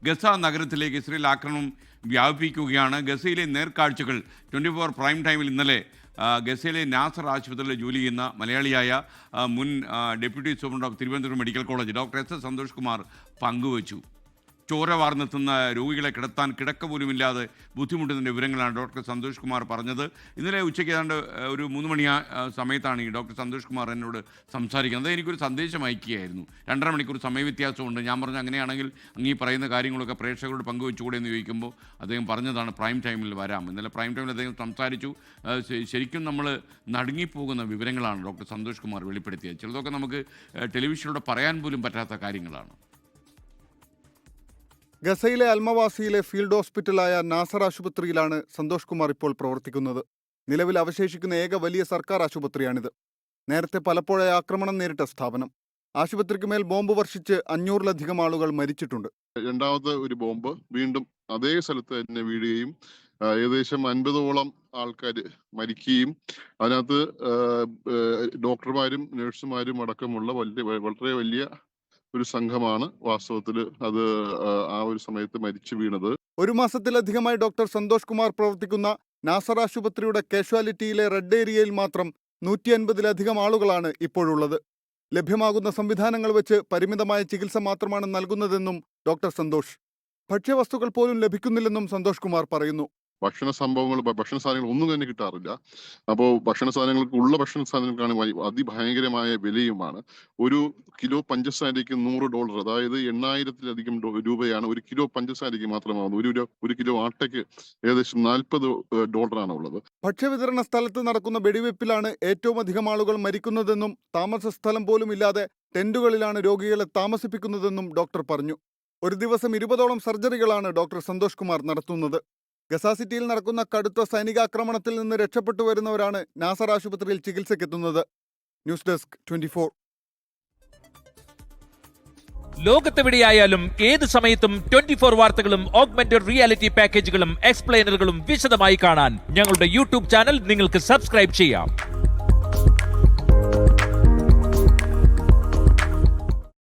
Gaza നഗരത്തിലേക്ക് Israel ആക്രമണം വ്യാപിപ്പിക്കുകയാണ്. ഗസയിലെ നേർക്കാഴ്ചകൾ 24 പ്രൈം ടൈമിൽ ഇന്നലെ ഗസയിലെ നാസർ ആശുപത്രിയിൽ ജോലി ചെയ്യുന്ന മലയാളിയായ മുൻ deputy superintendent of Thiruvananthapuram medical college doctor S Santhosh Kumar പങ്കുവച്ചു. ചോര വാർന്നെത്തുന്ന രോഗികളെ കിടത്താൻ കിടക്ക പോലുമില്ലാതെ ബുദ്ധിമുട്ടുന്നതിൻ്റെ വിവരങ്ങളാണ് ഡോക്ടർ സന്തോഷ് കുമാർ പറഞ്ഞത്. ഇന്നലെ ഉച്ചയ്ക്ക് ഏതാണ്ട് ഒരു 3 മണി സമയത്താണ് ഈ ഡോക്ടർ സന്തോഷ് കുമാർ എന്നോട് സംസാരിക്കുന്നത്. എനിക്കൊരു സന്ദേശം അയക്കുകയായിരുന്നു. 2.5 മണിക്കൂർ സമയവ്യത്യാസമുണ്ട്. ഞാൻ പറഞ്ഞു അങ്ങനെയാണെങ്കിൽ അങ്ങ് ഈ പറയുന്ന കാര്യങ്ങളൊക്കെ പ്രേക്ഷകരോട് പങ്കുവെച്ചുകൂടെ എന്ന് ചോദിക്കുമ്പോൾ അദ്ദേഹം പറഞ്ഞതാണ് പ്രൈം ടൈമിൽ വരാം. ഇന്നലെ പ്രൈം ടൈമിൽ അദ്ദേഹം സംസാരിച്ചു. ശരിക്കും നമ്മൾ നടുങ്ങിപ്പോകുന്ന വിവരങ്ങളാണ് ഡോക്ടർ സന്തോഷ് കുമാർ വെളിപ്പെടുത്തിയത്. ചിലതൊക്കെ നമുക്ക് ടെലിവിഷനിലൂടെ പറയാൻ പോലും പറ്റാത്ത കാര്യങ്ങളാണ്. ഗസയിലെ അൽമവാസിയിലെ ഫീൽഡ് ഹോസ്പിറ്റലായ നാസർ ആശുപത്രിയിലാണ് സന്തോഷ് കുമാർ ഇപ്പോൾ പ്രവർത്തിക്കുന്നത്. നിലവിൽ അവശേഷിക്കുന്ന ഏക വലിയ സർക്കാർ ആശുപത്രിയാണിത്. നേരത്തെ പലപ്പോഴായി ആക്രമണം നേരിട്ട സ്ഥാപനം. ആശുപത്രിക്ക് മേൽ ബോംബ് വർഷിച്ച് 500-ലധികം ആളുകൾ മരിച്ചിട്ടുണ്ട്. രണ്ടാമത്തെ ഒരു ബോംബ് വീണ്ടും അതേ സ്ഥലത്ത് തന്നെ വീഴുകയും ഏകദേശം 50ഓളം ആൾക്കാർ മരിക്കുകയും അതിനകത്ത് ഡോക്ടർമാരും നഴ്സുമാരും അടക്കമുള്ള വളരെ വലിയ ഒരു സംഘമാണ് വാസ്തവത്തിൽ അത് ആ ഒരു സമയത്ത് മരിച്ചു വീണത്. 1 മാസത്തിലധികമായി ഡോക്ടർ സന്തോഷ് കുമാർ പ്രവർത്തിക്കുന്ന നാസർ ആശുപത്രിയുടെ കാഷ്വാലിറ്റിയിലെ റെഡ് ഏരിയയിൽ മാത്രം 150-ലധികം ആളുകളാണ് ഇപ്പോഴുള്ളത്. ലഭ്യമാകുന്ന സംവിധാനങ്ങൾ വെച്ച് പരിമിതമായ ചികിത്സ മാത്രമാണ് നൽകുന്നതെന്നും ഡോക്ടർ സന്തോഷ്. ഭക്ഷ്യവസ്തുക്കൾ പോലും ലഭിക്കുന്നില്ലെന്നും സന്തോഷ് കുമാർ പറയുന്നു. ഭക്ഷണ സാധനങ്ങൾ ഒന്നും തന്നെ കിട്ടാറില്ല. അപ്പോൾ ഭക്ഷണ സാധനങ്ങൾക്കാണ് അതിഭയങ്കരമായ വിലയുമാണ്. 1 കിലോ പഞ്ചസാരയ്ക്ക് $100, അതായത് 8000-ലധികം രൂപയാണ് 1 കിലോ പഞ്ചസാരയ്ക്ക് മാത്രമാകുന്നത്. 1 കിലോ ആട്ടയ്ക്ക് ഏകദേശം $40 ഉള്ളത്. ഭക്ഷ്യവിതരണ സ്ഥലത്ത് നടക്കുന്ന വെടിവെപ്പിലാണ് ഏറ്റവും അധികം ആളുകൾ മരിക്കുന്നതെന്നും താമസ സ്ഥലം പോലും ഇല്ലാതെ ടെന്റുകളിലാണ് രോഗികളെ താമസിപ്പിക്കുന്നതെന്നും ഡോക്ടർ പറഞ്ഞു. ഒരു ദിവസം 20ഓളം സർജറികളാണ് ഡോക്ടർ സന്തോഷ് കുമാർ നടത്തുന്നത്. ഗസ സിറ്റിയിൽ നടക്കുന്ന കടുത്ത സൈനികാക്രമണത്തിൽ നിന്ന് രക്ഷപ്പെട്ടു വരുന്നവരാണ് നാസർ ആശുപത്രിയിൽ ചികിത്സയ്ക്കെത്തുന്നത്. News desk 24. ലോകത്തെവിടെയായാലും ഏത് സമയത്തും 24 വാർത്തകളും ഓഗ്മെന്റഡ് റിയാലിറ്റി പാക്കേജുകളും എക്സ്പ്ലെയിനറുകളും വിശദമായി കാണാൻ ഞങ്ങളുടെ യൂട്യൂബ് ചാനൽ നിങ്ങൾക്ക് സബ്സ്ക്രൈബ് ചെയ്യാം.